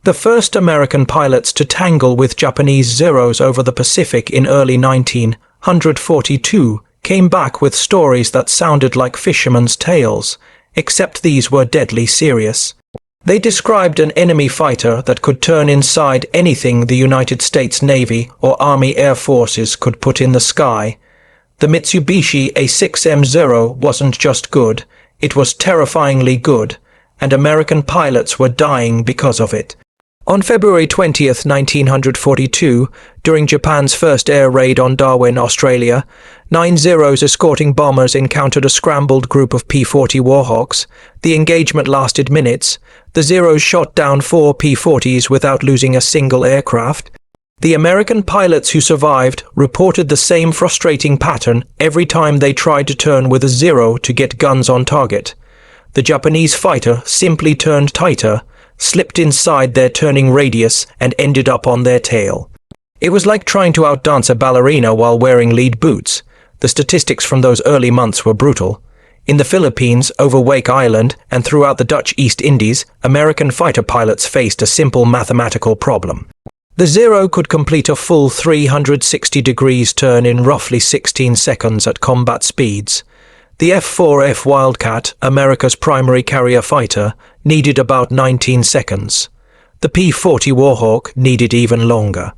The first American pilots to tangle with Japanese Zeros over the Pacific in early 1942 came back with stories that sounded like fishermen's tales, except these were deadly serious. They described an enemy fighter that could turn inside anything the United States Navy or Army Air Forces could put in the sky. The Mitsubishi A6M0 wasn't just good, it was terrifyingly good, and American pilots were dying because of it. On February 20th, 1942, during Japan's first air raid on Darwin, Australia, 9 Zeros escorting bombers encountered a scrambled group of P-40 Warhawks. The engagement lasted minutes. The Zeros shot down 4 P-40s without losing a single aircraft. The American pilots who survived reported the same frustrating pattern every time they tried to turn with a Zero to get guns on target. The Japanese fighter simply turned tighter, slipped inside their turning radius, and ended up on their tail. It was like trying to outdance a ballerina while wearing lead boots. The statistics from those early months were brutal. In the Philippines, over Wake Island, and throughout the Dutch East Indies, American fighter pilots faced a simple mathematical problem. The Zero could complete a full 360 degrees turn in roughly 16 seconds at combat speeds. The F-4F Wildcat, America's primary carrier fighter, needed about 19 seconds. The P-40 Warhawk needed even longer.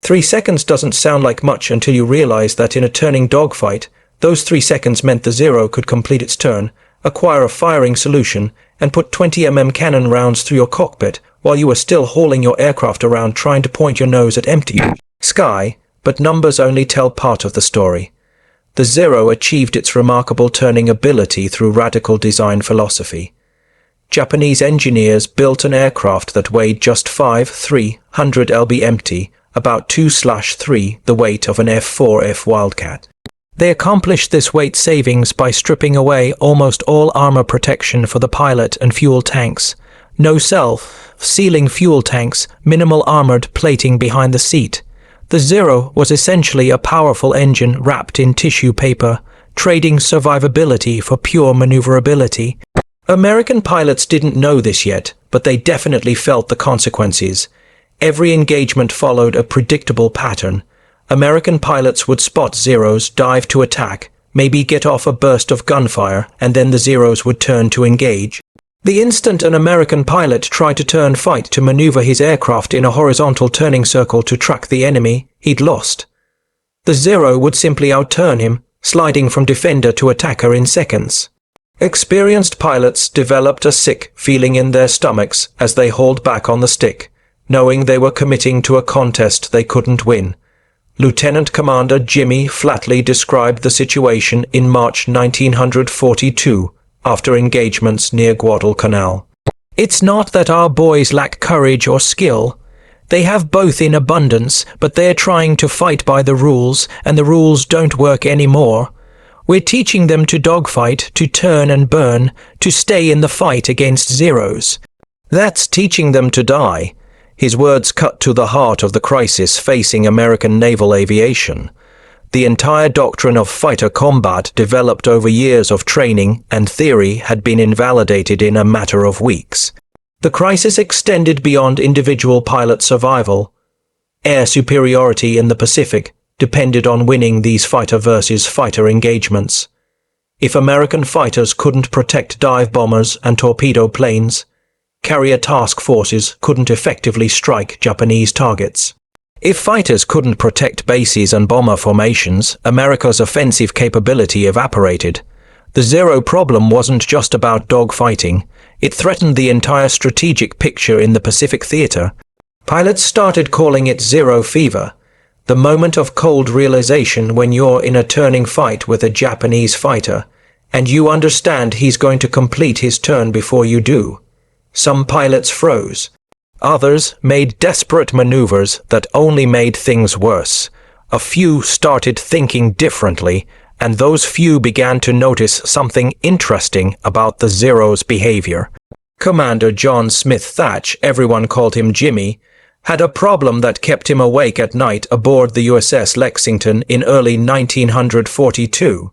3 seconds doesn't sound like much until you realize that in a turning dogfight, those 3 seconds meant the Zero could complete its turn, acquire a firing solution, and put 20mm cannon rounds through your cockpit while you were still hauling your aircraft around trying to point your nose at empty sky, but numbers only tell part of the story. The Zero achieved its remarkable turning ability through radical design philosophy. Japanese engineers built an aircraft that weighed just 300 lb empty, about 2/3 the weight of an F-4F Wildcat. They accomplished this weight savings by stripping away almost all armor protection for the pilot and fuel tanks. No self-sealing fuel tanks, minimal armored plating behind the seat. The Zero was essentially a powerful engine wrapped in tissue paper, trading survivability for pure maneuverability. American pilots didn't know this yet, but they definitely felt the consequences. Every engagement followed a predictable pattern. American pilots would spot Zeros, dive to attack, maybe get off a burst of gunfire, and then the Zeros would turn to engage. The instant an American pilot tried to turn fight to maneuver his aircraft in a horizontal turning circle to track the enemy, he'd lost. The Zero would simply outturn him, sliding from defender to attacker in seconds. Experienced pilots developed a sick feeling in their stomachs as they hauled back on the stick, knowing they were committing to a contest they couldn't win. Lieutenant Commander Jimmy flatly described the situation in March 1942, after engagements near Guadalcanal. "It's not that our boys lack courage or skill. They have both in abundance, but they're trying to fight by the rules, and the rules don't work anymore. We're teaching them to dogfight, to turn and burn, to stay in the fight against Zeros. That's teaching them to die." His words cut to the heart of the crisis facing American naval aviation. The entire doctrine of fighter combat, developed over years of training and theory, had been invalidated in a matter of weeks. The crisis extended beyond individual pilot survival. Air superiority in the Pacific depended on winning these fighter versus fighter engagements. If American fighters couldn't protect dive bombers and torpedo planes, carrier task forces couldn't effectively strike Japanese targets. If fighters couldn't protect bases and bomber formations, America's offensive capability evaporated. The Zero problem wasn't just about dogfighting. It threatened the entire strategic picture in the Pacific theater. Pilots started calling it Zero fever, the moment of cold realization when you're in a turning fight with a Japanese fighter, and you understand he's going to complete his turn before you do. Some pilots froze. Others made desperate maneuvers that only made things worse. A few started thinking differently, and those few began to notice something interesting about the Zero's behavior. Commander John Smith Thatch, everyone called him Jimmy, had a problem that kept him awake at night aboard the USS Lexington in early 1942.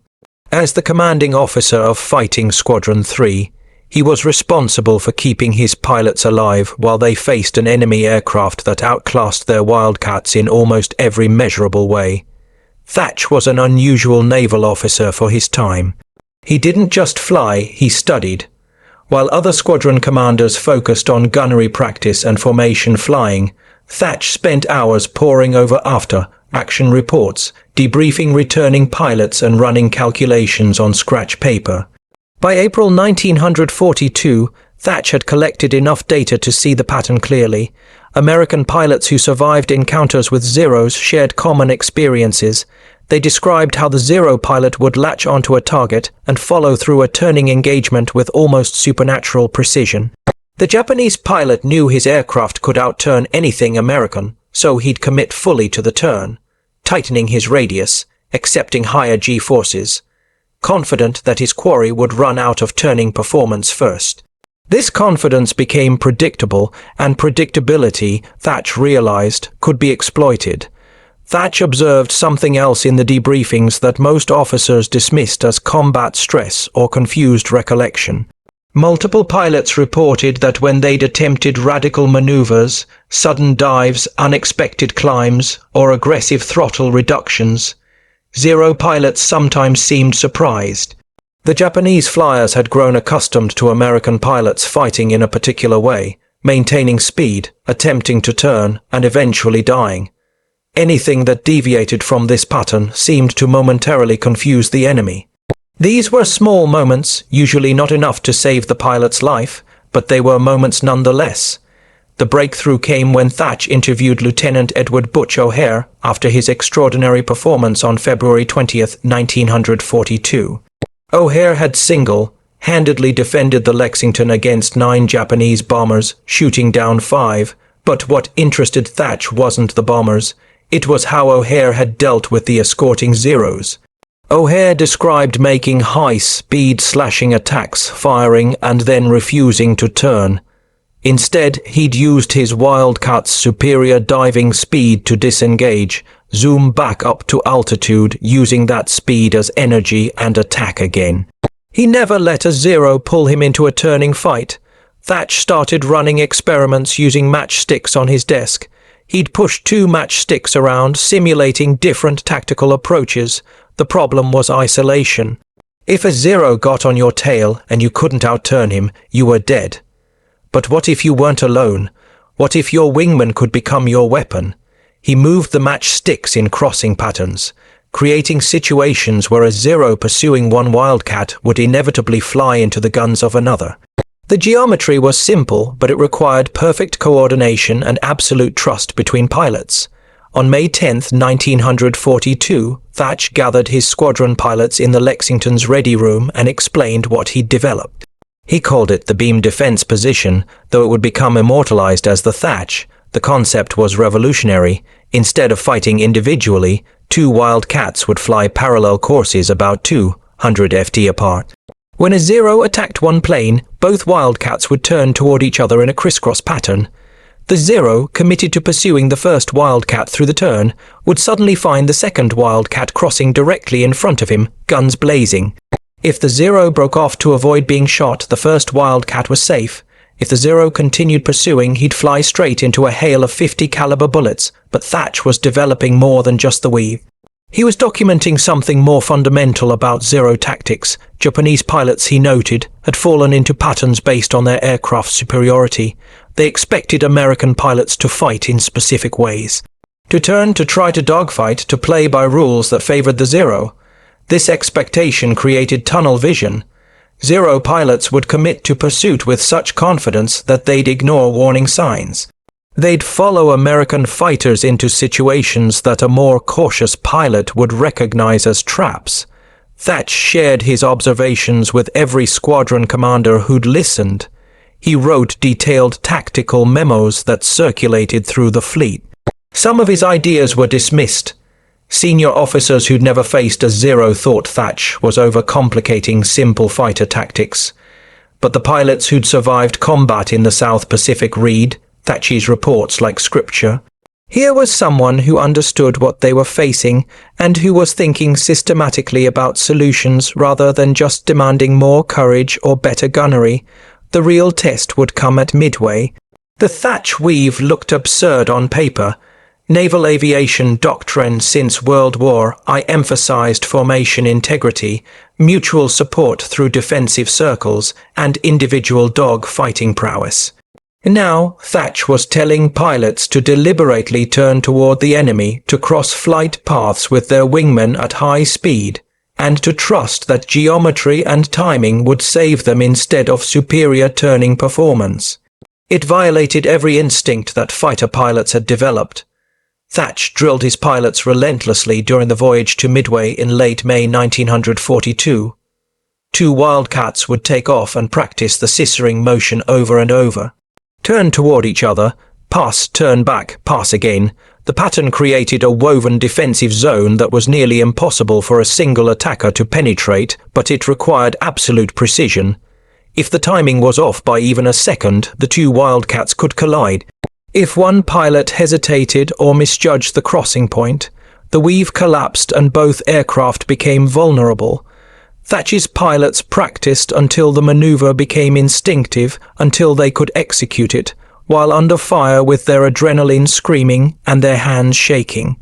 As the commanding officer of Fighting Squadron 3, He was responsible for keeping his pilots alive while they faced an enemy aircraft that outclassed their Wildcats in almost every measurable way. Thach was an unusual naval officer for his time. He didn't just fly, he studied. While other squadron commanders focused on gunnery practice and formation flying, Thach spent hours poring over after-action reports, debriefing returning pilots and running calculations on scratch paper. By April 1942, Thach had collected enough data to see the pattern clearly. American pilots who survived encounters with Zeros shared common experiences. They described how the Zero pilot would latch onto a target and follow through a turning engagement with almost supernatural precision. The Japanese pilot knew his aircraft could outturn anything American, so he'd commit fully to the turn, tightening his radius, accepting higher G-forces, confident that his quarry would run out of turning performance first. This confidence became predictable, and predictability, Thach realized, could be exploited. Thach observed something else in the debriefings that most officers dismissed as combat stress or confused recollection. Multiple pilots reported that when they'd attempted radical maneuvers, sudden dives, unexpected climbs, or aggressive throttle reductions, Zero pilots sometimes seemed surprised. The Japanese flyers had grown accustomed to American pilots fighting in a particular way, maintaining speed, attempting to turn, and eventually dying. Anything that deviated from this pattern seemed to momentarily confuse the enemy. These were small moments, usually not enough to save the pilot's life, but they were moments nonetheless. The breakthrough came when Thach interviewed Lieutenant Edward Butch O'Hare after his extraordinary performance on February 20, 1942. O'Hare had single-handedly defended the Lexington against 9 Japanese bombers, shooting down 5, but what interested Thach wasn't the bombers. It was how O'Hare had dealt with the escorting Zeros. O'Hare described making high-speed slashing attacks, firing, and then refusing to turn. Instead, he'd used his Wildcat's superior diving speed to disengage, zoom back up to altitude, using that speed as energy and attack again. He never let a Zero pull him into a turning fight. Thach started running experiments using matchsticks on his desk. He'd push 2 matchsticks around, simulating different tactical approaches. The problem was isolation. If a Zero got on your tail and you couldn't outturn him, you were dead. But what if you weren't alone? What if your wingman could become your weapon? He moved the matchsticks in crossing patterns, creating situations where a Zero pursuing one Wildcat would inevitably fly into the guns of another. The geometry was simple, but it required perfect coordination and absolute trust between pilots. On May 10, 1942, Thach gathered his squadron pilots in the Lexington's ready room and explained what he'd developed. He called it the beam defense position, though it would become immortalized as the Thach. The concept was revolutionary. Instead of fighting individually, 2 Wildcats would fly parallel courses about 200 ft apart. When a Zero attacked one plane, both Wildcats would turn toward each other in a crisscross pattern. The Zero, committed to pursuing the first Wildcat through the turn, would suddenly find the second Wildcat crossing directly in front of him, guns blazing. If the Zero broke off to avoid being shot, the first Wildcat was safe. If the Zero continued pursuing, he'd fly straight into a hail of 50 caliber bullets, but Thach was developing more than just the weave. He was documenting something more fundamental about Zero tactics. Japanese pilots, he noted, had fallen into patterns based on their aircraft superiority. They expected American pilots to fight in specific ways. To turn, to try to dogfight, to play by rules that favored the Zero. This expectation created tunnel vision. Zero pilots would commit to pursuit with such confidence that they'd ignore warning signs. They'd follow American fighters into situations that a more cautious pilot would recognize as traps. Thach shared his observations with every squadron commander who'd listened. He wrote detailed tactical memos that circulated through the fleet. Some of his ideas were dismissed. Senior officers who'd never faced a Zero thought Thach was overcomplicating simple fighter tactics. But the pilots who'd survived combat in the South Pacific read Thach's reports like scripture. Here was someone who understood what they were facing and who was thinking systematically about solutions rather than just demanding more courage or better gunnery. The real test would come at midway. The thatch weave looked absurd on paper. Naval aviation doctrine since World War I emphasized formation integrity, mutual support through defensive circles, and individual dog fighting prowess. Now, Thatch was telling pilots to deliberately turn toward the enemy, to cross flight paths with their wingmen at high speed, and to trust that geometry and timing would save them instead of superior turning performance. It violated every instinct that fighter pilots had developed. Thatch drilled his pilots relentlessly during the voyage to Midway in late May 1942. 2 Wildcats would take off and practice the scissoring motion over and over. Turn toward each other, pass, turn back, pass again. The pattern created a woven defensive zone that was nearly impossible for a single attacker to penetrate, but it required absolute precision. If the timing was off by even a second, the 2 Wildcats could collide. If one pilot hesitated or misjudged the crossing point, the weave collapsed and both aircraft became vulnerable. Thatch's pilots practiced until the maneuver became instinctive, until they could execute it, while under fire with their adrenaline screaming and their hands shaking.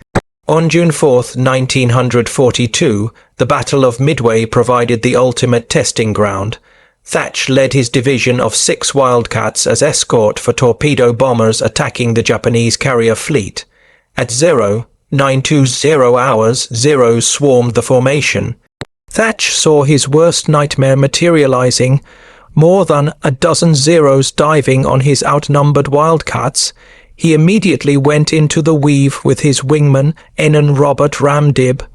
On June 4, 1942, the Battle of Midway provided the ultimate testing ground. Thatch led his division of 6 Wildcats as escort for torpedo bombers attacking the Japanese carrier fleet. At 0920 hours, Zeros swarmed the formation. Thatch saw his worst nightmare materializing, more than a dozen Zeros diving on his outnumbered Wildcats. He immediately went into the weave with his wingman, Enon Robert Ramdib.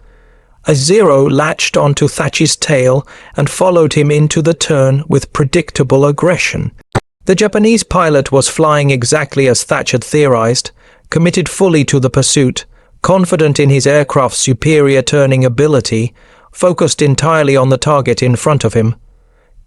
A Zero latched onto Thatch's tail and followed him into the turn with predictable aggression. The Japanese pilot was flying exactly as Thatch had theorized, committed fully to the pursuit, confident in his aircraft's superior turning ability, focused entirely on the target in front of him.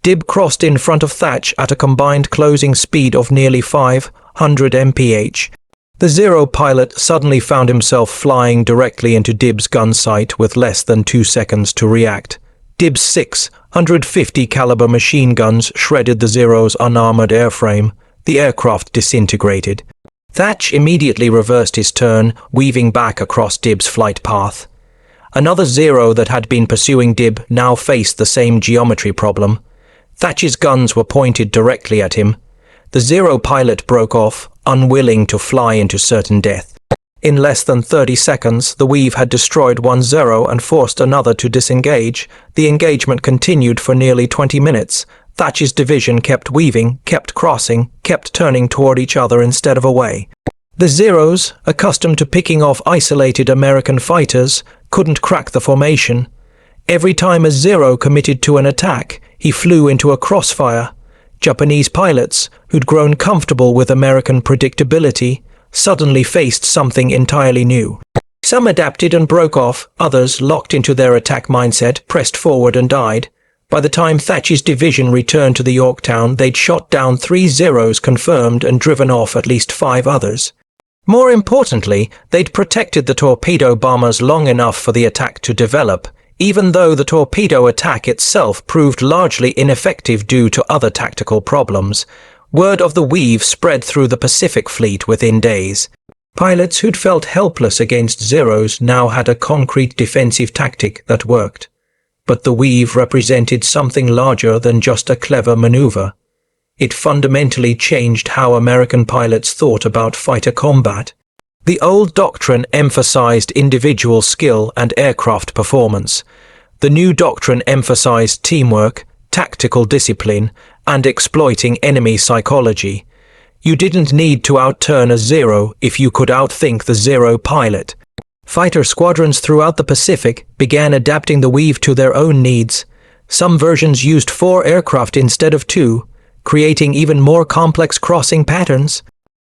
Dib crossed in front of Thatch at a combined closing speed of nearly 500 mph. The Zero pilot suddenly found himself flying directly into Dib's gun sight with less than 2 seconds to react. Dib's 650 caliber machine guns shredded the Zero's unarmored airframe. The aircraft disintegrated. Thatch immediately reversed his turn, weaving back across Dib's flight path. Another Zero that had been pursuing Dib now faced the same geometry problem. Thatch's guns were pointed directly at him. The Zero pilot broke off, unwilling to fly into certain death. In less than 30 seconds, the weave had destroyed one Zero and forced another to disengage. The engagement continued for nearly 20 minutes. Thatch's division kept weaving, kept crossing, kept turning toward each other instead of away. The Zeros, accustomed to picking off isolated American fighters, couldn't crack the formation. Every time a Zero committed to an attack, he flew into a crossfire. Japanese pilots, who'd grown comfortable with American predictability, suddenly faced something entirely new. Some adapted and broke off, others, locked into their attack mindset, pressed forward and died. By the time Thatch's division returned to the Yorktown, they'd shot down 3 Zeros confirmed and driven off at least 5 others. More importantly, they'd protected the torpedo bombers long enough for the attack to develop, even though the torpedo attack itself proved largely ineffective due to other tactical problems. Word of the weave spread through the Pacific Fleet within days. Pilots who'd felt helpless against Zeros now had a concrete defensive tactic that worked. But the weave represented something larger than just a clever maneuver. It fundamentally changed how American pilots thought about fighter combat. The old doctrine emphasized individual skill and aircraft performance. The new doctrine emphasized teamwork, tactical discipline, and exploiting enemy psychology. You didn't need to outturn a Zero if you could outthink the Zero pilot. Fighter squadrons throughout the Pacific began adapting the weave to their own needs. Some versions used 4 aircraft instead of 2, creating even more complex crossing patterns.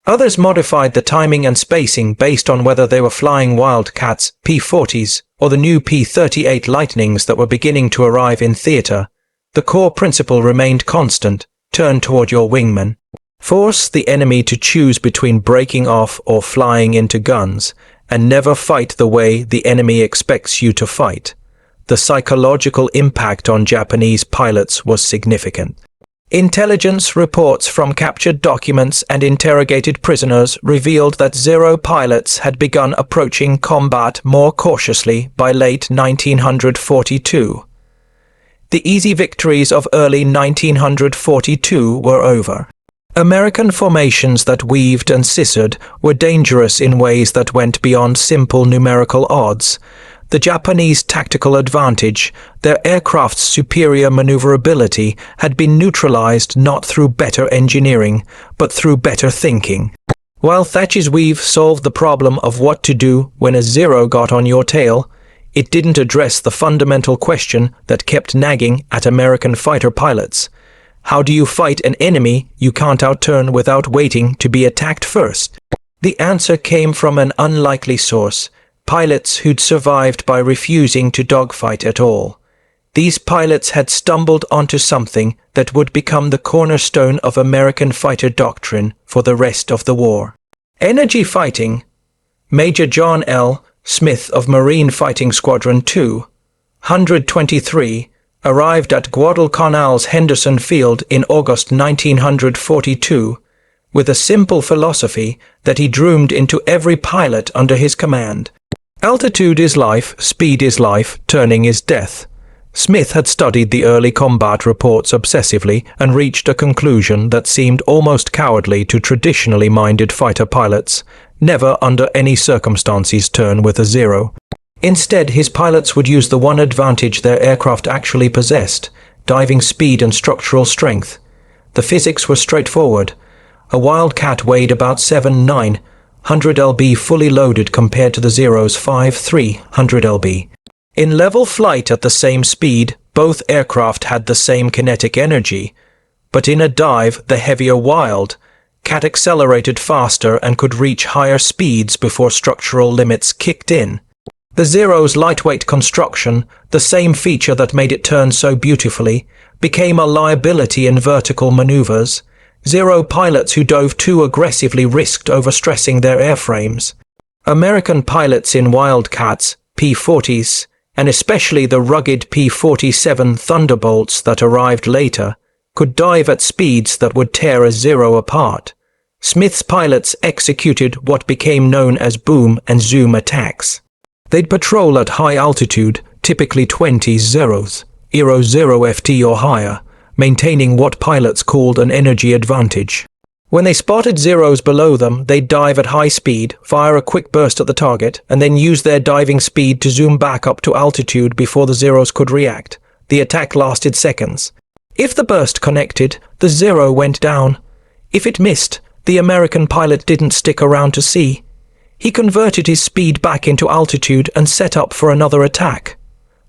Others modified the timing and spacing based on whether they were flying Wildcats, P-40s, or the new P-38 Lightnings that were beginning to arrive in theater. The core principle remained constant: turn toward your wingman. Force the enemy to choose between breaking off or flying into guns, and never fight the way the enemy expects you to fight. The psychological impact on Japanese pilots was significant. Intelligence reports from captured documents and interrogated prisoners revealed that Zero pilots had begun approaching combat more cautiously by late 1942. The easy victories of early 1942 were over. American formations that weaved and scissored were dangerous in ways that went beyond simple numerical odds. The Japanese tactical advantage, their aircraft's superior maneuverability, had been neutralized not through better engineering, but through better thinking. While Thatcher's weave solved the problem of what to do when a Zero got on your tail, it didn't address the fundamental question that kept nagging at American fighter pilots. How do you fight an enemy you can't outturn without waiting to be attacked first? The answer came from an unlikely source: pilots who'd survived by refusing to dogfight at all. These pilots had stumbled onto something that would become the cornerstone of American fighter doctrine for the rest of the war. Energy fighting. Major John L. Smith of Marine Fighting Squadron 2, 123, arrived at Guadalcanal's Henderson Field in August 1942 with a simple philosophy that he drummed into every pilot under his command. Altitude is life, speed is life, turning is death. Smith had studied the early combat reports obsessively and reached a conclusion that seemed almost cowardly to traditionally minded fighter pilots: never under any circumstances turn with a Zero. Instead, his pilots would use the one advantage their aircraft actually possessed: diving speed and structural strength. The physics were straightforward. A Wildcat weighed about 7'9", 100 lb fully loaded compared to the Zero's 5'3", 100 lb. In level flight at the same speed, both aircraft had the same kinetic energy, but in a dive, the heavier Wildcat accelerated faster and could reach higher speeds before structural limits kicked in. The Zero's lightweight construction, the same feature that made it turn so beautifully, became a liability in vertical maneuvers. Zero pilots who dove too aggressively risked overstressing their airframes. American pilots in Wildcats, P-40s, and especially the rugged P-47 Thunderbolts that arrived later, could dive at speeds that would tear a Zero apart. Smith's pilots executed what became known as boom and zoom attacks. They'd patrol at high altitude, typically 20 Zeros, Euro 0 FT or higher, maintaining what pilots called an energy advantage. When they spotted Zeros below them, they'd dive at high speed, fire a quick burst at the target, and then use their diving speed to zoom back up to altitude before the Zeros could react. The attack lasted seconds. If the burst connected, the Zero went down. If it missed, the American pilot didn't stick around to see. He converted his speed back into altitude and set up for another attack.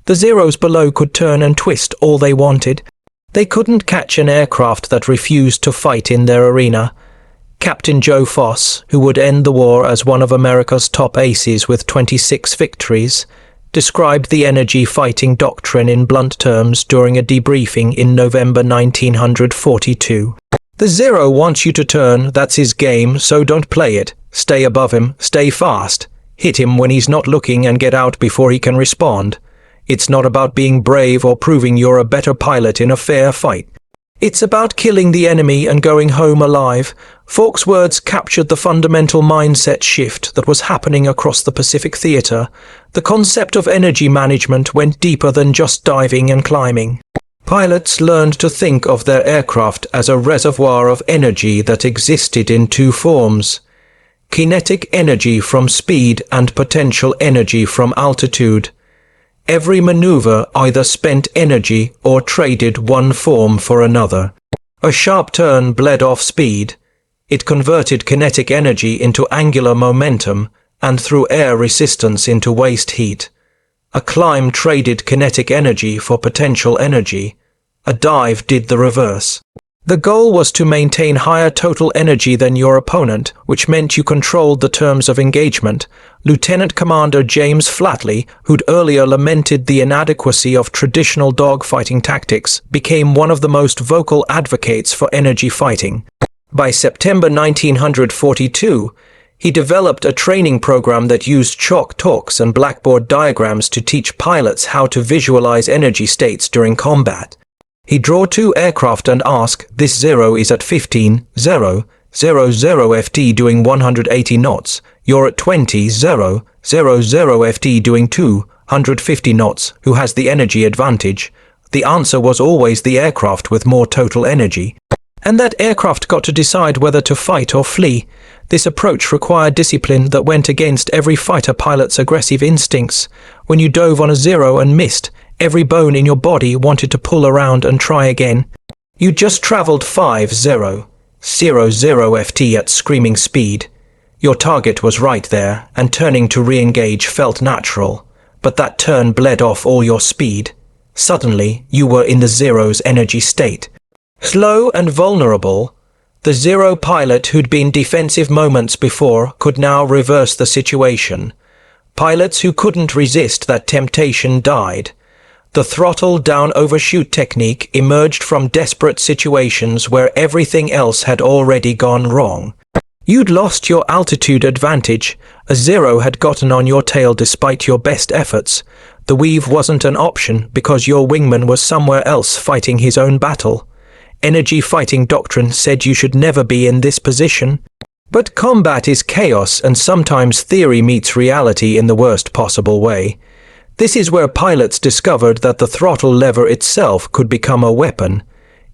The Zeros below could turn and twist all they wanted. They couldn't catch an aircraft that refused to fight in their arena. Captain Joe Foss, who would end the war as one of America's top aces with 26 victories, described the energy fighting doctrine in blunt terms during a debriefing in November 1942. The Zero wants you to turn, that's his game, so don't play it. Stay above him, stay fast. Hit him when he's not looking and get out before he can respond. It's not about being brave or proving you're a better pilot in a fair fight. It's about killing the enemy and going home alive. Falk's words captured the fundamental mindset shift that was happening across the Pacific Theater. The concept of energy management went deeper than just diving and climbing. Pilots learned to think of their aircraft as a reservoir of energy that existed in two forms: kinetic energy from speed and potential energy from altitude. Every maneuver either spent energy or traded one form for another. A sharp turn bled off speed. It converted kinetic energy into angular momentum and through air resistance into waste heat. A climb traded kinetic energy for potential energy. A dive did the reverse. The goal was to maintain higher total energy than your opponent, which meant you controlled the terms of engagement. Lieutenant Commander James Flatley, who'd earlier lamented the inadequacy of traditional dogfighting tactics, became one of the most vocal advocates for energy fighting. By September 1942, he developed a training program that used chalk talks and blackboard diagrams to teach pilots how to visualize energy states during combat. He draw two aircraft and ask, this zero is at 15,000 FT doing 180 knots. You're at 20,000 FT doing 250 knots. Who has the energy advantage? The answer was always the aircraft with more total energy. And that aircraft got to decide whether to fight or flee. This approach required discipline that went against every fighter pilot's aggressive instincts. When you dove on a zero and missed, every bone in your body wanted to pull around and try again. You just traveled 50,000 FT at screaming speed. Your target was right there, and turning to re-engage felt natural. But that turn bled off all your speed. Suddenly, you were in the zero's energy state. Slow and vulnerable, the zero pilot who'd been defensive moments before could now reverse the situation. Pilots who couldn't resist that temptation died. The throttle down overshoot technique emerged from desperate situations where everything else had already gone wrong. You'd lost your altitude advantage. A zero had gotten on your tail despite your best efforts. The weave wasn't an option because your wingman was somewhere else fighting his own battle. Energy fighting doctrine said you should never be in this position. But combat is chaos, and sometimes theory meets reality in the worst possible way. This is where pilots discovered that the throttle lever itself could become a weapon.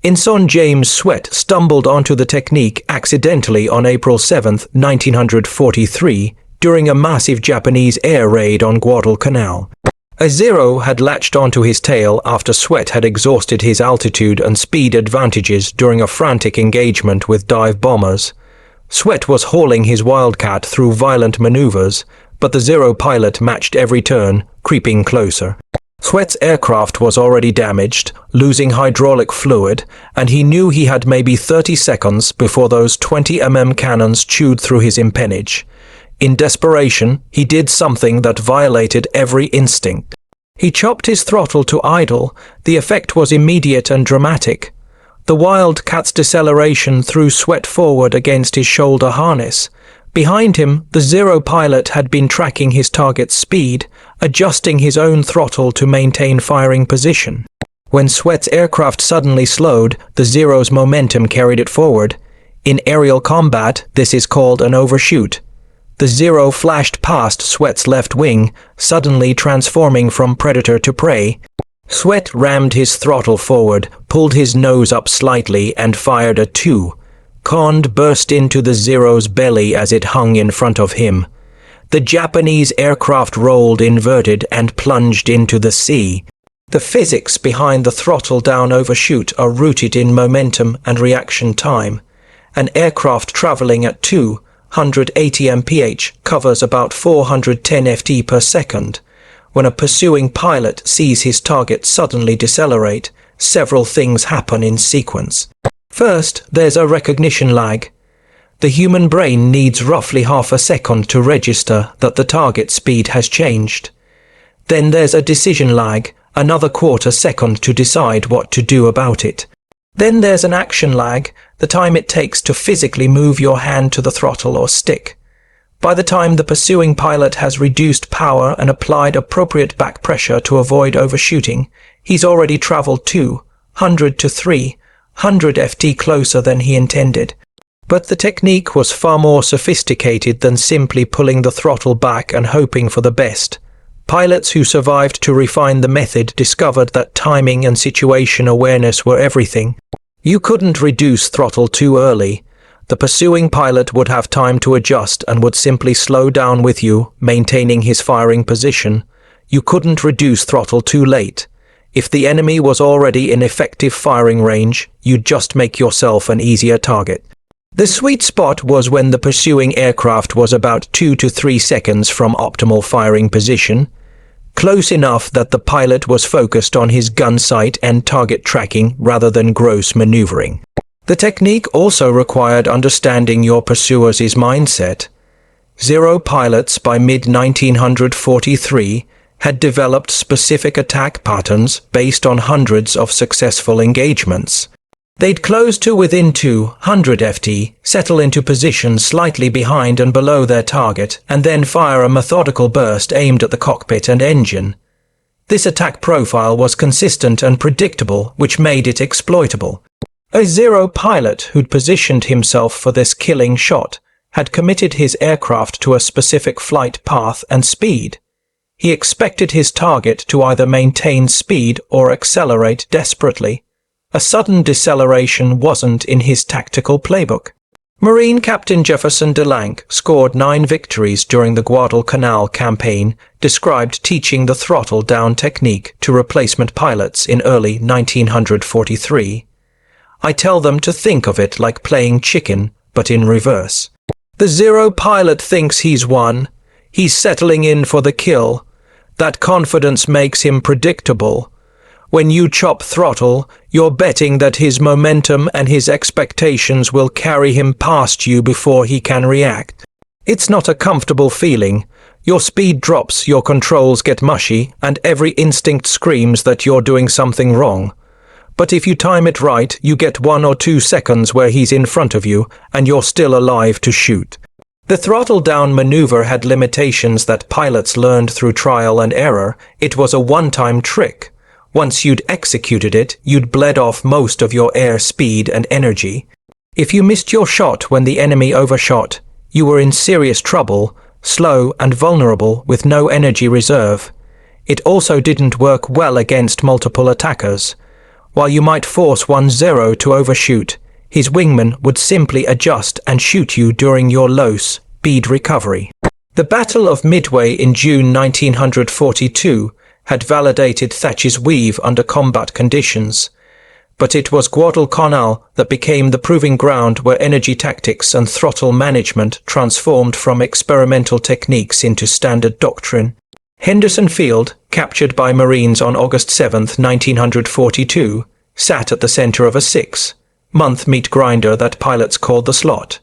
Ensign James Sweat stumbled onto the technique accidentally on April 7, 1943, during a massive Japanese air raid on Guadalcanal. A zero had latched onto his tail after Sweat had exhausted his altitude and speed advantages during a frantic engagement with dive bombers. Sweat was hauling his Wildcat through violent maneuvers, but the zero pilot matched every turn, creeping closer. Sweat's aircraft was already damaged, losing hydraulic fluid, and he knew he had maybe 30 seconds before those 20 cannons chewed through his empennage. In desperation, he did something that violated every instinct. He chopped his throttle to idle. The effect was immediate and dramatic. The Wildcat's deceleration threw Sweat forward against his shoulder harness. Behind him, the zero pilot had been tracking his target's speed, adjusting his own throttle to maintain firing position. When Sweat's aircraft suddenly slowed, the zero's momentum carried it forward. In aerial combat, this is called an overshoot. The zero flashed past Sweat's left wing, suddenly transforming from predator to prey. Sweat rammed his throttle forward, pulled his nose up slightly, and fired a 2. Cond burst into the zero's belly as it hung in front of him. The Japanese aircraft rolled inverted and plunged into the sea. The physics behind the throttle down overshoot are rooted in momentum and reaction time. An aircraft traveling at 280 mph covers about 410 ft per second. When a pursuing pilot sees his target suddenly decelerate, several things happen in sequence. First, there's a recognition lag. The human brain needs roughly half a second to register that the target speed has changed. Then there's a decision lag, another quarter second to decide what to do about it. Then there's an action lag, the time it takes to physically move your hand to the throttle or stick. By the time the pursuing pilot has reduced power and applied appropriate back pressure to avoid overshooting, he's already traveled 200 to 300 FT closer than he intended. But the technique was far more sophisticated than simply pulling the throttle back and hoping for the best. Pilots who survived to refine the method discovered that timing and situation awareness were everything. You couldn't reduce throttle too early. The pursuing pilot would have time to adjust and would simply slow down with you, maintaining his firing position. You couldn't reduce throttle too late. If the enemy was already in effective firing range, you'd just make yourself an easier target. The sweet spot was when the pursuing aircraft was about 2 to 3 seconds from optimal firing position, close enough that the pilot was focused on his gun sight and target tracking rather than gross maneuvering. The technique also required understanding your pursuer's mindset. Zero pilots by mid-1943 had developed specific attack patterns based on hundreds of successful engagements. They'd close to within 200 ft, settle into positions slightly behind and below their target, and then fire a methodical burst aimed at the cockpit and engine. This attack profile was consistent and predictable, which made it exploitable. A Zero pilot who'd positioned himself for this killing shot had committed his aircraft to a specific flight path and speed. He expected his target to either maintain speed or accelerate desperately. A sudden deceleration wasn't in his tactical playbook. Marine Captain Jefferson DeLange scored 9 victories during the Guadalcanal campaign, described teaching the throttle down technique to replacement pilots in early 1943. I tell them to think of it like playing chicken, but in reverse. The Zero pilot thinks he's won. He's settling in for the kill. That confidence makes him predictable. When you chop throttle, you're betting that his momentum and his expectations will carry him past you before he can react. It's not a comfortable feeling. Your speed drops, your controls get mushy, and every instinct screams that you're doing something wrong. But if you time it right, you get 1 or 2 seconds where he's in front of you, and you're still alive to shoot. The throttle down maneuver had limitations that pilots learned through trial and error. It was a one-time trick. Once you'd executed it, you'd bled off most of your air speed and energy. If you missed your shot when the enemy overshot, you were in serious trouble, slow and vulnerable with no energy reserve. It also didn't work well against multiple attackers. While you might force 1-0 to overshoot, his wingman would simply adjust and shoot you during your low speed recovery. The Battle of Midway in June 1942 had validated Thatcher's weave under combat conditions, but it was Guadalcanal that became the proving ground where energy tactics and throttle management transformed from experimental techniques into standard doctrine. Henderson Field, captured by Marines on August 7, 1942, sat at the center of a 6-month meat grinder that pilots called the slot.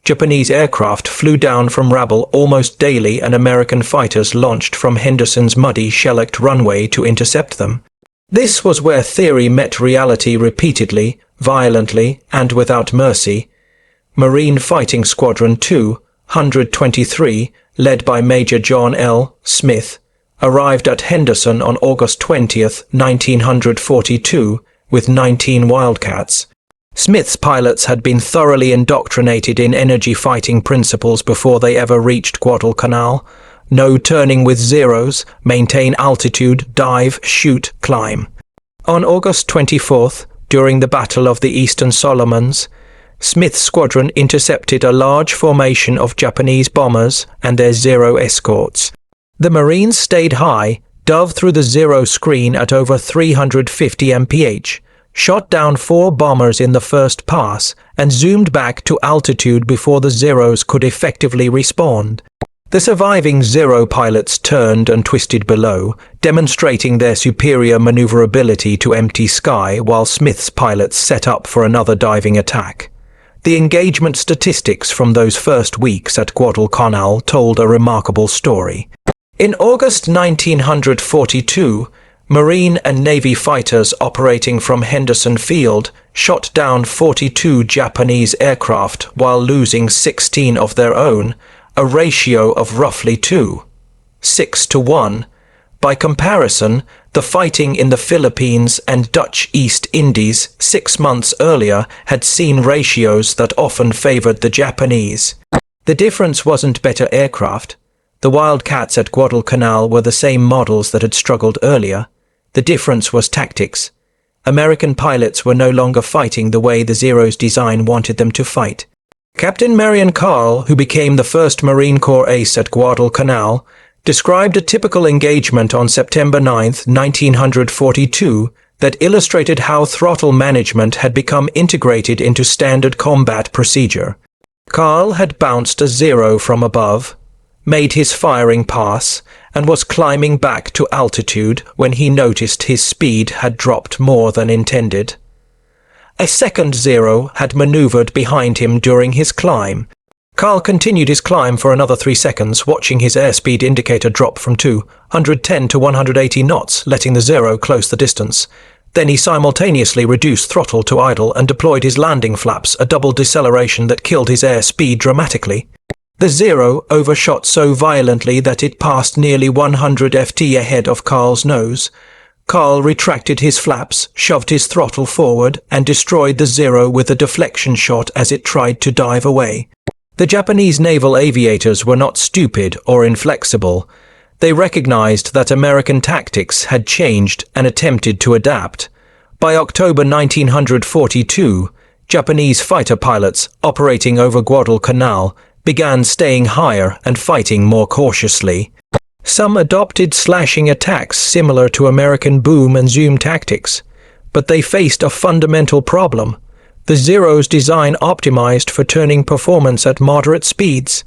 Japanese aircraft flew down from Rabble almost daily, and American fighters launched from Henderson's muddy, shellacked runway to intercept them. This was where theory met reality repeatedly, violently, and without mercy. Marine Fighting Squadron 223, led by Major John L. Smith, arrived at Henderson on August 20, 1942, with 19 Wildcats. Smith's pilots had been thoroughly indoctrinated in energy fighting principles before they ever reached Guadalcanal. No turning with zeros, maintain altitude, dive, shoot, climb. On August 24th, during the Battle of the Eastern Solomons, Smith's squadron intercepted a large formation of Japanese bombers and their Zero escorts. The Marines stayed high, dove through the Zero screen at over 350 mph, shot down 4 bombers in the first pass, and zoomed back to altitude before the Zeros could effectively respawn. The surviving Zero pilots turned and twisted below, demonstrating their superior maneuverability to empty sky, while Smith's pilots set up for another diving attack. The engagement statistics from those first weeks at Guadalcanal told a remarkable story. In August 1942, Marine and Navy fighters operating from Henderson Field shot down 42 Japanese aircraft while losing 16 of their own, a ratio of roughly 6 to 1. By comparison, the fighting in the Philippines and Dutch East Indies 6 months earlier had seen ratios that often favored the Japanese. The difference wasn't better aircraft. The Wildcats at Guadalcanal were the same models that had struggled earlier. The difference was tactics. American pilots were no longer fighting the way the Zero's design wanted them to fight. Captain Marion Carl, who became the first Marine Corps ace at Guadalcanal, described a typical engagement on September 9, 1942, that illustrated how throttle management had become integrated into standard combat procedure. Carl had bounced a Zero from above, made his firing pass, and was climbing back to altitude when he noticed his speed had dropped more than intended. A second Zero had maneuvered behind him during his climb. Carl continued his climb for another 3 seconds, watching his airspeed indicator drop from 210 to 180 knots, letting the Zero close the distance. Then he simultaneously reduced throttle to idle and deployed his landing flaps, a double deceleration that killed his air speed dramatically. The Zero overshot so violently that it passed nearly 100 ft ahead of Carl's nose. Carl retracted his flaps, shoved his throttle forward, and destroyed the Zero with a deflection shot as it tried to dive away. The Japanese naval aviators were not stupid or inflexible. They recognized that American tactics had changed and attempted to adapt. By October 1942, Japanese fighter pilots operating over Guadalcanal began staying higher and fighting more cautiously. Some adopted slashing attacks similar to American boom and zoom tactics, but they faced a fundamental problem. The Zero's design optimized for turning performance at moderate speeds.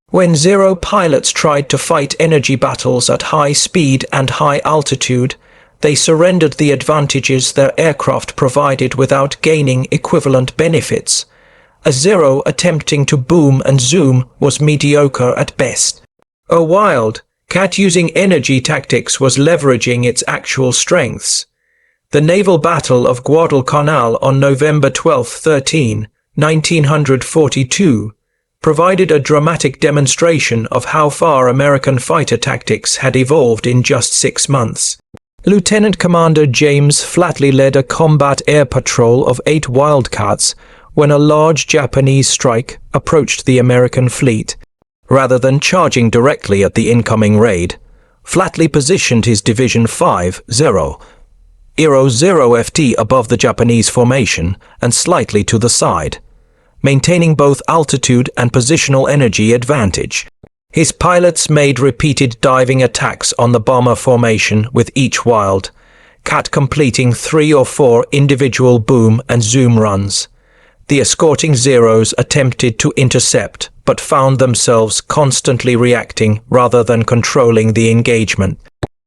When Zero pilots tried to fight energy battles at high speed and high altitude, they surrendered the advantages their aircraft provided without gaining equivalent benefits. A Zero attempting to boom and zoom was mediocre at best. A wild cat using energy tactics was leveraging its actual strengths. The naval battle of Guadalcanal on November 12–13, 1942, provided a dramatic demonstration of how far American fighter tactics had evolved in just 6 months. Lieutenant Commander James Flatley led a combat air patrol of 8 Wildcats when a large Japanese strike approached the American fleet. Rather than charging directly at the incoming raid, Flatley positioned his Division 5-0, Eero 0 FT above the Japanese formation and slightly to the side, maintaining both altitude and positional energy advantage. His pilots made repeated diving attacks on the bomber formation with each Wild Cat completing 3 or 4 individual boom and zoom runs. The escorting Zeros attempted to intercept, but found themselves constantly reacting rather than controlling the engagement.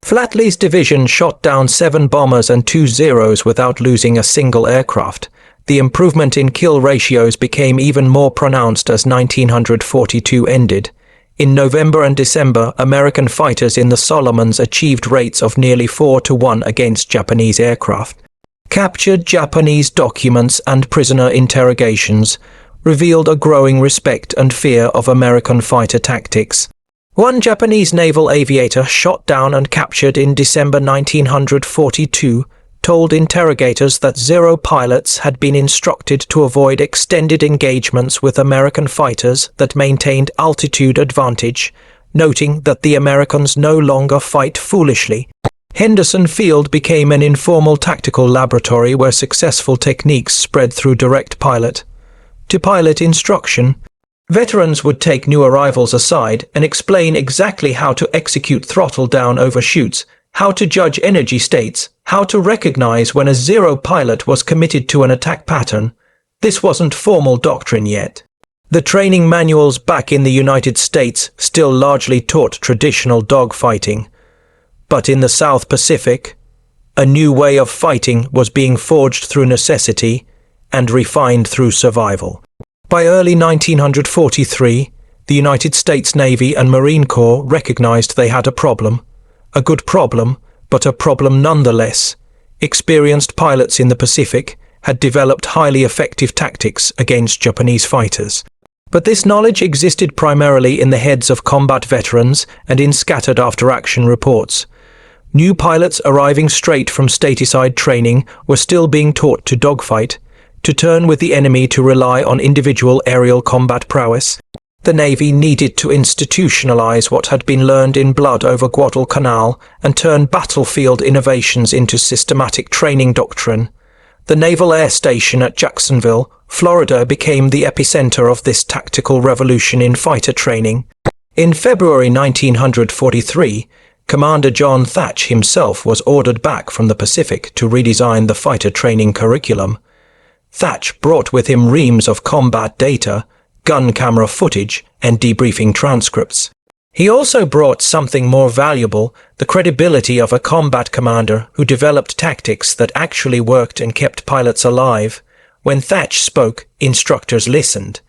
Flatley's division shot down 7 bombers and 2 Zeros without losing a single aircraft. The improvement in kill ratios became even more pronounced as 1942 ended. In November and December, American fighters in the Solomons achieved rates of nearly 4-1 against Japanese aircraft. Captured Japanese documents and prisoner interrogations revealed a growing respect and fear of American fighter tactics. One Japanese naval aviator shot down and captured in December 1942 told interrogators that Zero pilots had been instructed to avoid extended engagements with American fighters that maintained altitude advantage, noting that the Americans no longer fight foolishly. Henderson Field became an informal tactical laboratory where successful techniques spread through direct pilot-to-pilot instruction. Veterans would take new arrivals aside and explain exactly how to execute throttle down overshoots, how to judge energy states, how to recognize when a Zero pilot was committed to an attack pattern. This wasn't formal doctrine yet. The training manuals back in the United States still largely taught traditional dogfighting. But in the South Pacific, a new way of fighting was being forged through necessity and refined through survival. By early 1943, the United States Navy and Marine Corps recognized they had a problem. A good problem, but a problem nonetheless. Experienced pilots in the Pacific had developed highly effective tactics against Japanese fighters. But this knowledge existed primarily in the heads of combat veterans and in scattered after-action reports. New pilots arriving straight from stateside training were still being taught to dogfight, to turn with the enemy, to rely on individual aerial combat prowess. The Navy needed to institutionalize what had been learned in blood over Guadalcanal and turn battlefield innovations into systematic training doctrine. The Naval Air Station at Jacksonville, Florida, became the epicenter of this tactical revolution in fighter training. In February 1943, Commander John Thatch himself was ordered back from the Pacific to redesign the fighter training curriculum. Thatch brought with him reams of combat data, gun camera footage, and debriefing transcripts. He also brought something more valuable, the credibility of a combat commander who developed tactics that actually worked and kept pilots alive. When Thatch spoke, instructors listened.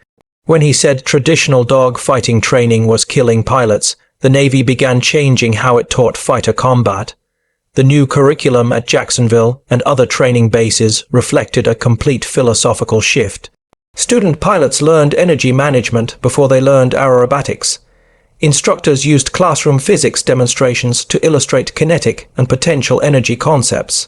When he said traditional dog fighting training was killing pilots, the Navy began changing how it taught fighter combat. The new curriculum at Jacksonville and other training bases reflected a complete philosophical shift. Student pilots learned energy management before they learned aerobatics. Instructors used classroom physics demonstrations to illustrate kinetic and potential energy concepts.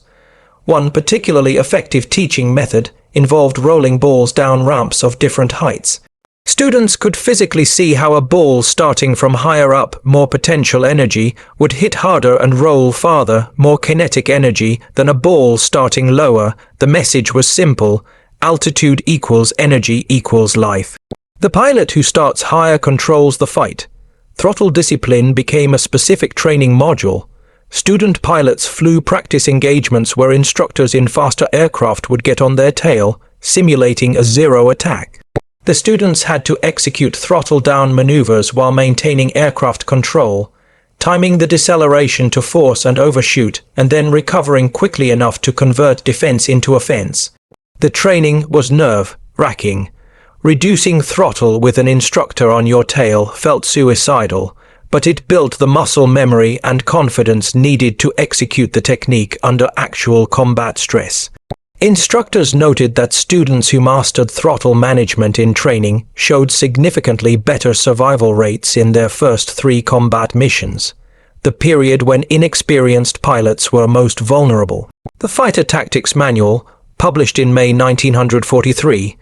One particularly effective teaching method involved rolling balls down ramps of different heights. Students could physically see how a ball starting from higher up, more potential energy, would hit harder and roll farther, more kinetic energy, than a ball starting lower. The message was simple: altitude equals energy equals life. The pilot who starts higher controls the fight. Throttle discipline became a specific training module. Student pilots flew practice engagements where instructors in faster aircraft would get on their tail, simulating a zero attack. The students had to execute throttle-down maneuvers while maintaining aircraft control, timing the deceleration to force and overshoot, and then recovering quickly enough to convert defense into offense. The training was nerve-wracking. Reducing throttle with an instructor on your tail felt suicidal, but it built the muscle memory and confidence needed to execute the technique under actual combat stress. Instructors noted that students who mastered throttle management in training showed significantly better survival rates in their first 3 combat missions, the period when inexperienced pilots were most vulnerable. The Fighter Tactics Manual, published in May 1943,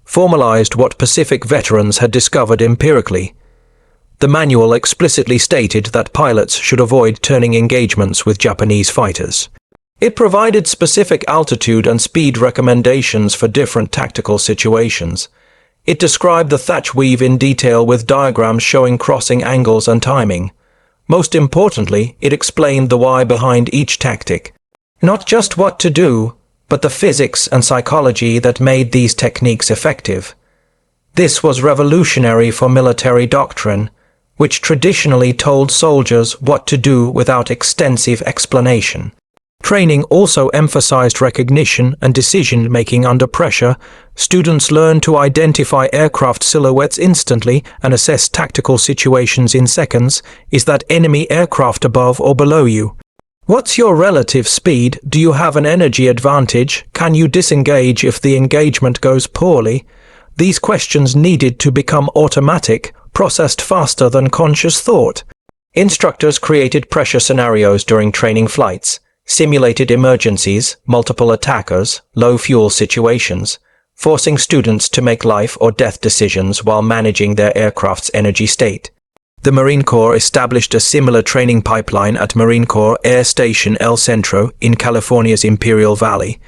formalized what Pacific veterans had discovered empirically. The manual explicitly stated that pilots should avoid turning engagements with Japanese fighters. It provided specific altitude and speed recommendations for different tactical situations. It described the thatch weave in detail with diagrams showing crossing angles and timing. Most importantly, it explained the why behind each tactic. Not just what to do, but the physics and psychology that made these techniques effective. This was revolutionary for military doctrine, which traditionally told soldiers what to do without extensive explanation. Training also emphasized recognition and decision-making under pressure. Students learned to identify aircraft silhouettes instantly and assess tactical situations in seconds. Is that enemy aircraft above or below you? What's your relative speed? Do you have an energy advantage? Can you disengage if the engagement goes poorly? These questions needed to become automatic, processed faster than conscious thought. Instructors created pressure scenarios during training flights, simulated emergencies, multiple attackers, low fuel situations, forcing students to make life or death decisions while managing their aircraft's energy state. The Marine Corps established a similar training pipeline at Marine Corps Air Station El Centro in California's Imperial Valley.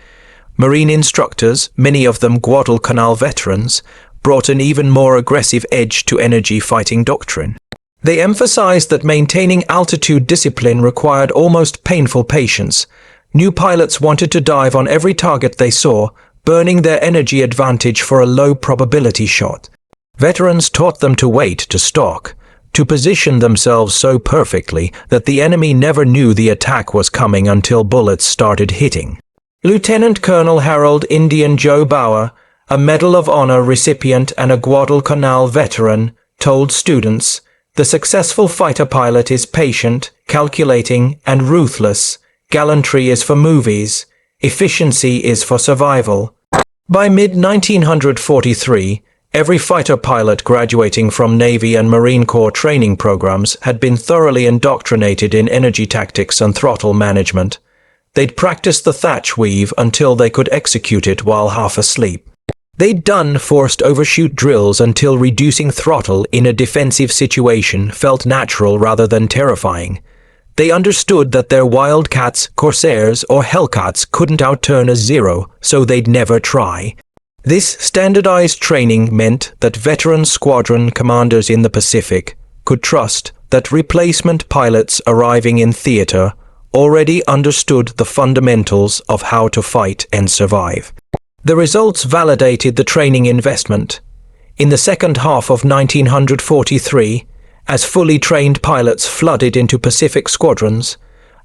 Marine instructors, many of them Guadalcanal veterans, brought an even more aggressive edge to energy fighting doctrine. They emphasized that maintaining altitude discipline required almost painful patience. New pilots wanted to dive on every target they saw, burning their energy advantage for a low-probability shot. Veterans taught them to wait to stalk, to position themselves so perfectly that the enemy never knew the attack was coming until bullets started hitting. Lieutenant Colonel Harold Indian Joe Bauer, a Medal of Honor recipient and a Guadalcanal veteran, told students, "The successful fighter pilot is patient, calculating, and ruthless. Gallantry is for movies. Efficiency is for survival." By mid-1943, every fighter pilot graduating from Navy and Marine Corps training programs had been thoroughly indoctrinated in energy tactics and throttle management. They'd practiced the thatch weave until they could execute it while half asleep. They'd done forced overshoot drills until reducing throttle in a defensive situation felt natural rather than terrifying. They understood that their Wildcats, Corsairs, or Hellcats couldn't outturn a Zero, so they'd never try. This standardized training meant that veteran squadron commanders in the Pacific could trust that replacement pilots arriving in theater already understood the fundamentals of how to fight and survive. The results validated the training investment. In the second half of 1943, as fully trained pilots flooded into Pacific squadrons,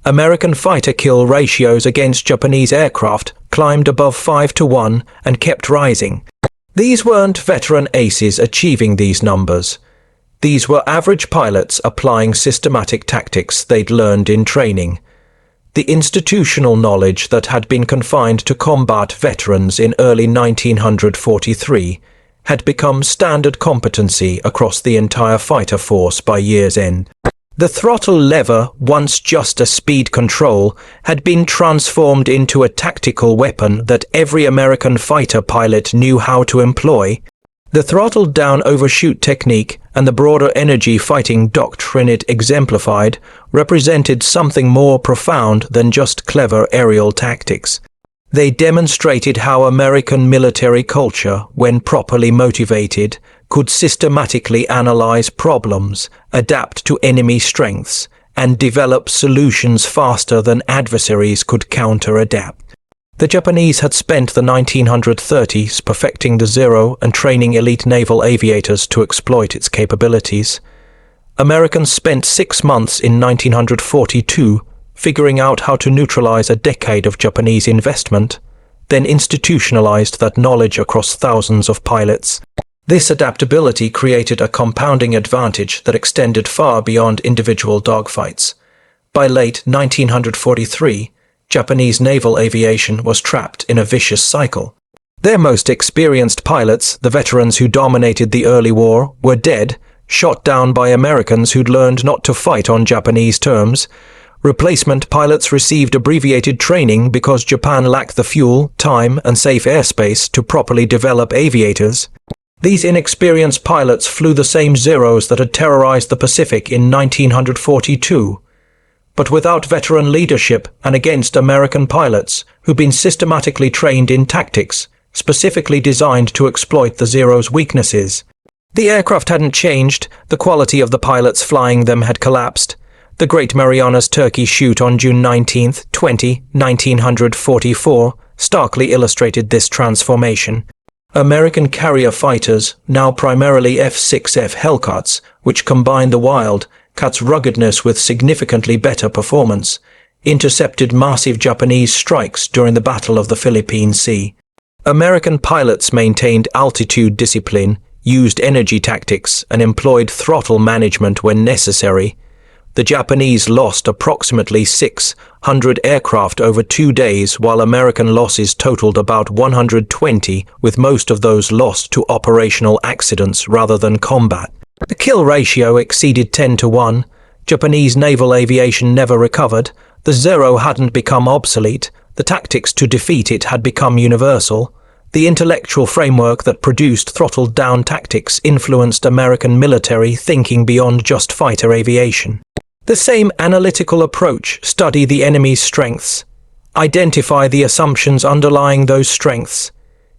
American fighter kill ratios against Japanese aircraft climbed above 5-1 and kept rising. These weren't veteran aces achieving these numbers. These were average pilots applying systematic tactics they'd learned in training. The institutional knowledge that had been confined to combat veterans in early 1943 had become standard competency across the entire fighter force by year's end. The throttle lever, once just a speed control, had been transformed into a tactical weapon that every American fighter pilot knew how to employ. The throttled down overshoot technique and the broader energy fighting doctrine it exemplified represented something more profound than just clever aerial tactics. They demonstrated how American military culture, when properly motivated, could systematically analyze problems, adapt to enemy strengths, and develop solutions faster than adversaries could counter-adapt. The Japanese had spent the 1930s perfecting the Zero and training elite naval aviators to exploit its capabilities. Americans spent 6 months in 1942 figuring out how to neutralize a decade of Japanese investment, then institutionalized that knowledge across thousands of pilots. This adaptability created a compounding advantage that extended far beyond individual dogfights. By late 1943, Japanese naval aviation was trapped in a vicious cycle. Their most experienced pilots, the veterans who dominated the early war, were dead, shot down by Americans who'd learned not to fight on Japanese terms. Replacement pilots received abbreviated training because Japan lacked the fuel, time, and safe airspace to properly develop aviators. These inexperienced pilots flew the same Zeros that had terrorized the Pacific in 1942. But without veteran leadership and against American pilots who'd been systematically trained in tactics, specifically designed to exploit the Zero's weaknesses. The aircraft hadn't changed, the quality of the pilots flying them had collapsed. The Great Marianas Turkey shoot on June 19, 1944, starkly illustrated this transformation. American carrier fighters, now primarily F-6F Hellcats, which combined the Wildcat's ruggedness with significantly better performance, intercepted massive Japanese strikes during the Battle of the Philippine Sea. American pilots maintained altitude discipline, used energy tactics, and employed throttle management when necessary. The Japanese lost approximately 600 aircraft over 2 days, while American losses totaled about 120, with most of those lost to operational accidents rather than combat. The kill ratio exceeded 10-1. Japanese naval aviation never recovered. The Zero hadn't become obsolete. The tactics to defeat it had become universal. The intellectual framework that produced throttled-down tactics influenced American military thinking beyond just fighter aviation. The same analytical approach: study the enemy's strengths, identify the assumptions underlying those strengths,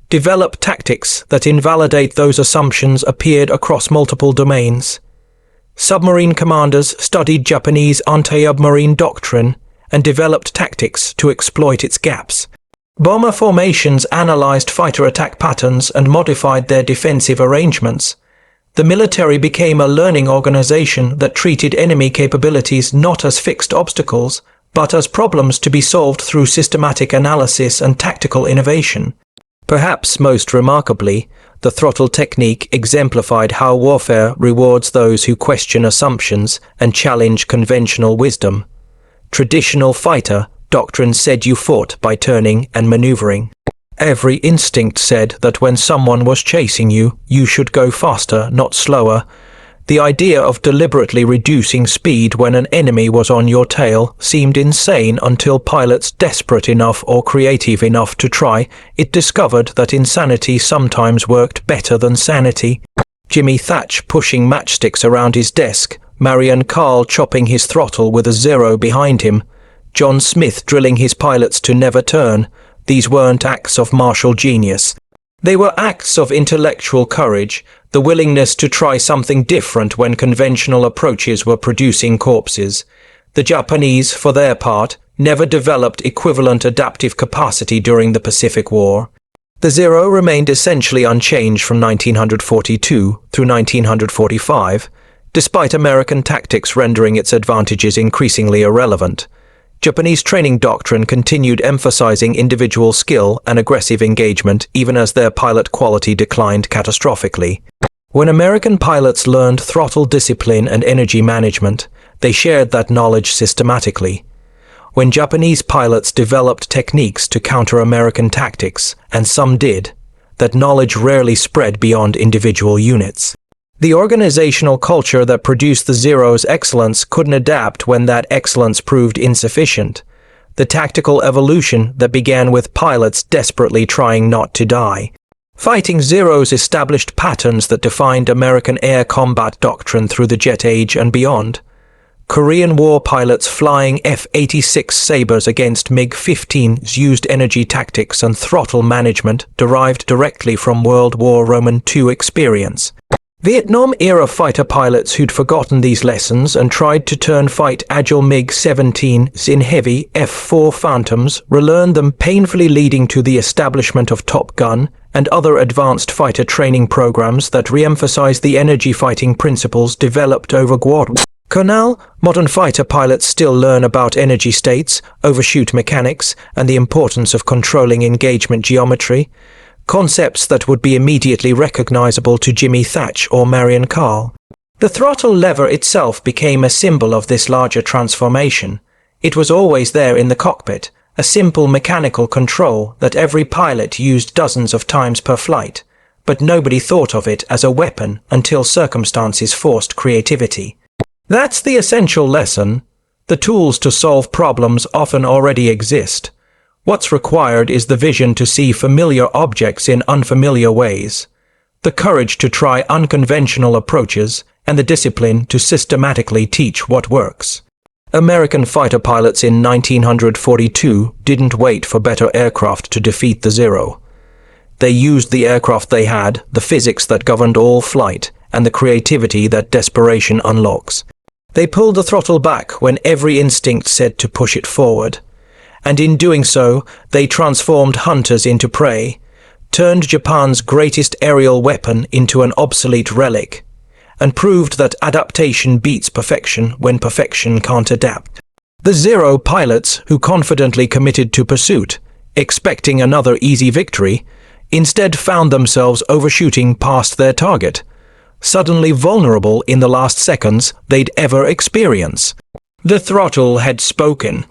develop tactics that invalidate those assumptions appeared across multiple domains. Submarine commanders studied Japanese anti-submarine doctrine and developed tactics to exploit its gaps. Bomber formations analyzed fighter attack patterns and modified their defensive arrangements. The military became a learning organization that treated enemy capabilities not as fixed obstacles, but as problems to be solved through systematic analysis and tactical innovation. Perhaps most remarkably, the throttle technique exemplified how warfare rewards those who question assumptions and challenge conventional wisdom. Traditional fighter doctrine said you fought by turning and maneuvering. Every instinct said that when someone was chasing you, you should go faster, not slower. The idea of deliberately reducing speed when an enemy was on your tail seemed insane until pilots desperate enough or creative enough to try it discovered that insanity sometimes worked better than sanity. Jimmy Thatch pushing matchsticks around his desk, Marion Carl chopping his throttle with a Zero behind him, John Smith drilling his pilots to never turn. These weren't acts of martial genius. They were acts of intellectual courage, the willingness to try something different when conventional approaches were producing corpses. The Japanese, for their part, never developed equivalent adaptive capacity during the Pacific War. The Zero remained essentially unchanged from 1942 through 1945, despite American tactics rendering its advantages increasingly irrelevant. Japanese training doctrine continued emphasizing individual skill and aggressive engagement even as their pilot quality declined catastrophically. When American pilots learned throttle discipline and energy management, they shared that knowledge systematically. when Japanese pilots developed techniques to counter American tactics, and some did, that knowledge rarely spread beyond individual units. The organizational culture that produced the Zero's excellence couldn't adapt when that excellence proved insufficient. The tactical evolution that began with pilots desperately trying not to die. Fighting Zeros established patterns that defined American air combat doctrine through the jet age and beyond. Korean War pilots flying F-86 Sabres against MiG-15s used energy tactics and throttle management derived directly from World War II experience. Vietnam-era fighter pilots who'd forgotten these lessons and tried to fight agile MiG-17s in heavy F-4 Phantoms relearned them, painfully leading to the establishment of Top Gun and other advanced fighter training programs that re-emphasize the energy fighting principles developed over World War. Modern fighter pilots still learn about energy states, overshoot mechanics, and the importance of controlling engagement geometry. Concepts that would be immediately recognizable to Jimmy Thatch or Marion Carl. The throttle lever itself became a symbol of this larger transformation. It was always there in the cockpit, a simple mechanical control that every pilot used dozens of times per flight, but nobody thought of it as a weapon until circumstances forced creativity. That's the essential lesson. The tools to solve problems often already exist. What's required is the vision to see familiar objects in unfamiliar ways, the courage to try unconventional approaches, and the discipline to systematically teach what works. American fighter pilots in 1942 didn't wait for better aircraft to defeat the Zero. They used the aircraft they had, the physics that governed all flight, and the creativity that desperation unlocks. They pulled the throttle back when every instinct said to push it forward. And in doing so, they transformed hunters into prey, turned Japan's greatest aerial weapon into an obsolete relic, and proved that adaptation beats perfection when perfection can't adapt. The Zero pilots, who confidently committed to pursuit, expecting another easy victory, instead found themselves overshooting past their target, suddenly vulnerable in the last seconds they'd ever experience. The throttle had spoken.